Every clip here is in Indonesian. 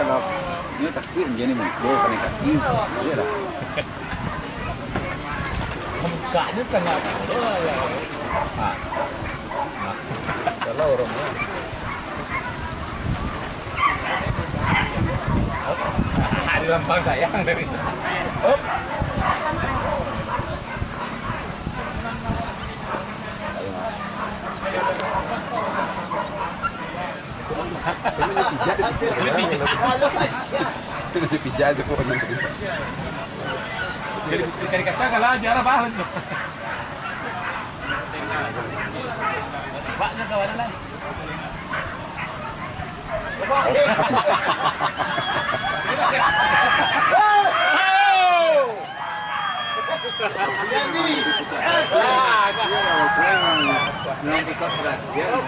kalau ini takut jadi mengko kan kaki. Iya lah. Mukanya setengah kilo ya. Ah. Kalau orangnya. Hari lempang sayang dari. Op. Ini pijat itu pun. Jadi dari kaca kalah jarang banget. Paknya ke mana lagi? Jadi. Nanti kau perhatian.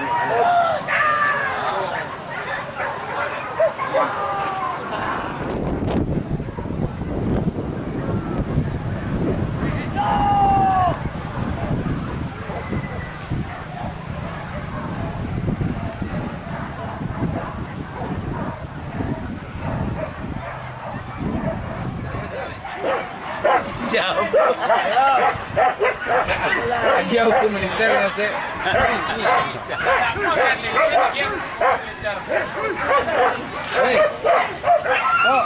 Jauh. Jauh ke militer ya sih. Hei, kok